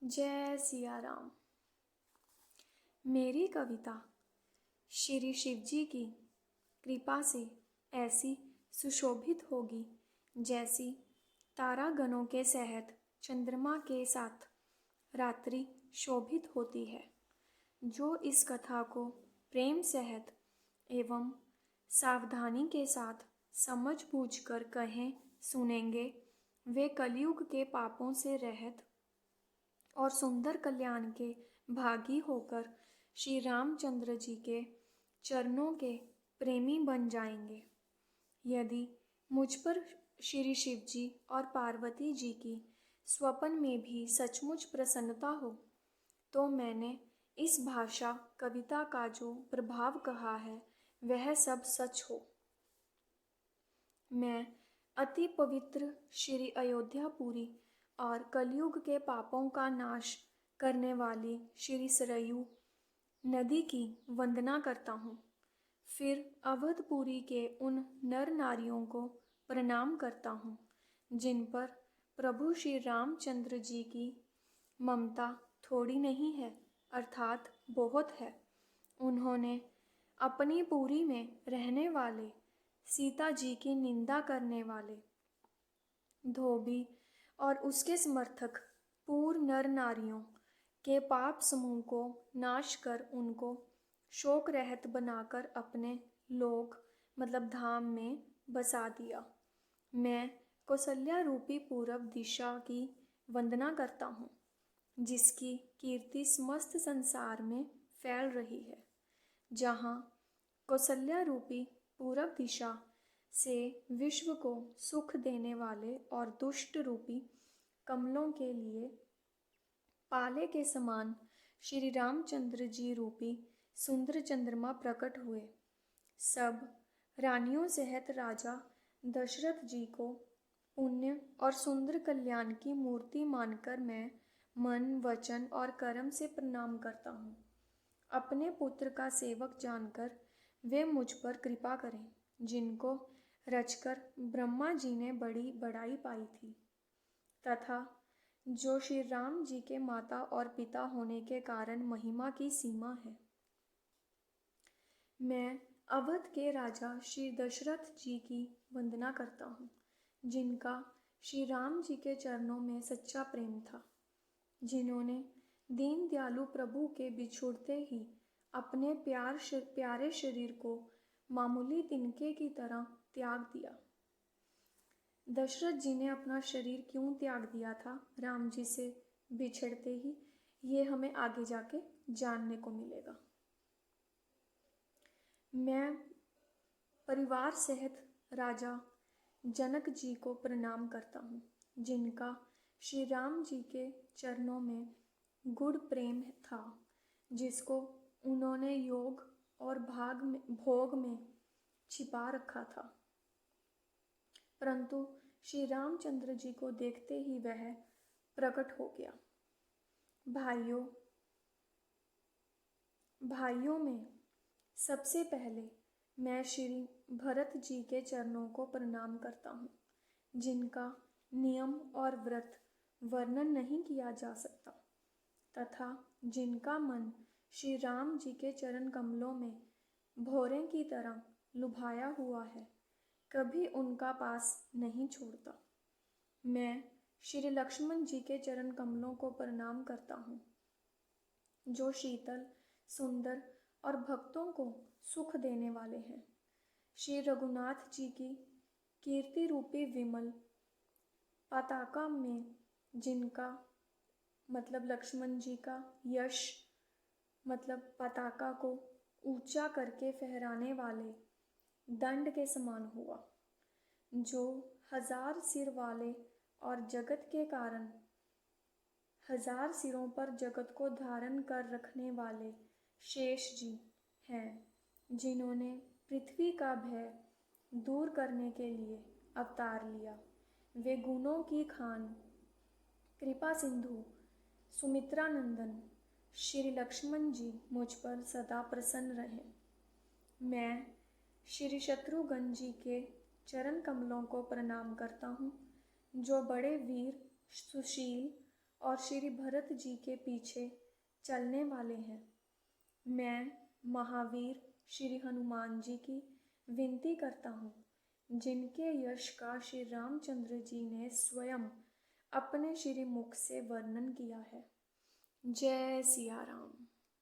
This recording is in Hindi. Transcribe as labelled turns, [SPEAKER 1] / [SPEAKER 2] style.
[SPEAKER 1] जय सिया राम। मेरी कविता श्री शिव जी की कृपा से ऐसी सुशोभित होगी जैसी तारागणों के सहित चंद्रमा के साथ रात्रि शोभित होती है। जो इस कथा को प्रेम सहित एवं सावधानी के साथ समझ बूझ कर कहें सुनेंगे, वे कलयुग के पापों से रहित और सुंदर कल्याण के भागी होकर श्री रामचंद्र जी के चरणों के प्रेमी बन जाएंगे। यदि मुझ पर श्री शिव जी और पार्वती जी की स्वप्न में भी सचमुच प्रसन्नता हो, तो मैंने इस भाषा कविता का जो प्रभाव कहा है वह सब सच हो। मैं अति पवित्र श्री अयोध्यापुरी और कलयुग के पापों का नाश करने वाली श्री सरयू नदी की वंदना करता हूँ। फिर अवधपुरी के उन नर नारियों को प्रणाम करता हूँ जिन पर प्रभु श्री रामचंद्र जी की ममता थोड़ी नहीं है, अर्थात बहुत है। उन्होंने अपनी पुरी में रहने वाले सीता जी की निंदा करने वाले धोबी और उसके समर्थक पूर्व नर नारियों के पाप समूह को नाश कर उनको शोक रहित बनाकर अपने लोक मतलब धाम में बसा दिया। मैं कौशल्या रूपी पूरब दिशा की वंदना करता हूँ जिसकी कीर्ति समस्त संसार में फैल रही है। जहाँ कौशल्या रूपी पूरब दिशा से विश्व को सुख देने वाले और दुष्ट रूपी कमलों के लिए पाले के समान श्री रामचंद्र जी रूपी सुंदर चंद्रमा प्रकट हुए। सब रानियों सहित राजा दशरथ जी को पुण्य और सुंदर कल्याण की मूर्ति मानकर मैं मन वचन और कर्म से प्रणाम करता हूँ। अपने पुत्र का सेवक जानकर वे मुझ पर कृपा करें, जिनको रचकर ब्रह्मा जी ने बड़ी बड़ाई पाई थी, तथा जो श्री राम जी के माता और पिता होने के कारण महिमा की सीमा है। मैं अवध के राजा श्री दशरथ जी की वंदना करता हूँ, जिनका श्री राम जी के चरणों में सच्चा प्रेम था, जिन्होंने दीन दयालु प्रभु के बिछुड़ते ही अपने प्यारे शरीर को मामूली तिनके की तरह त्याग दिया। दशरथ जी ने अपना शरीर क्यों त्याग दिया था राम जी से बिछड़ते ही, ये हमें आगे जाके जानने को मिलेगा। मैं परिवार सहित राजा जनक जी को प्रणाम करता हूँ, जिनका श्री राम जी के चरणों में गुड़ प्रेम था, जिसको उन्होंने योग और भोग में छिपा रखा था, परंतु श्री रामचंद्र जी को देखते ही वह प्रकट हो गया। भाइयों में सबसे पहले मैं श्री भरत जी के चरणों को प्रणाम करता हूँ, जिनका नियम और व्रत वर्णन नहीं किया जा सकता, तथा जिनका मन श्री राम जी के चरण कमलों में भौरे की तरह लुभाया हुआ है, कभी उनका पास नहीं छोड़ता। मैं श्री लक्ष्मण जी के चरण कमलों को प्रणाम करता हूँ, जो शीतल सुंदर और भक्तों को सुख देने वाले हैं। श्री रघुनाथ जी की कीर्ति रूपी विमल पताका में, जिनका मतलब लक्ष्मण जी का यश मतलब पताका को ऊंचा करके फहराने वाले दंड के समान हुआ, जो 1000 सिर वाले और जगत के कारण 1000 सिरों पर जगत को धारण कर रखने वाले शेष जी हैं, जिन्होंने पृथ्वी का भय दूर करने के लिए अवतार लिया। वे गुणों की खान कृपा सिंधु सुमित्रा नंदन श्री लक्ष्मण जी मुझ पर सदा प्रसन्न रहे। मैं श्री शत्रुघ्न जी के चरण कमलों को प्रणाम करता हूँ, जो बड़े वीर सुशील और श्री भरत जी के पीछे चलने वाले हैं। मैं महावीर श्री हनुमान जी की विनती करता हूँ, जिनके यश का श्री रामचंद्र जी ने स्वयं अपने श्री मुख से वर्णन किया है। जय सिया राम।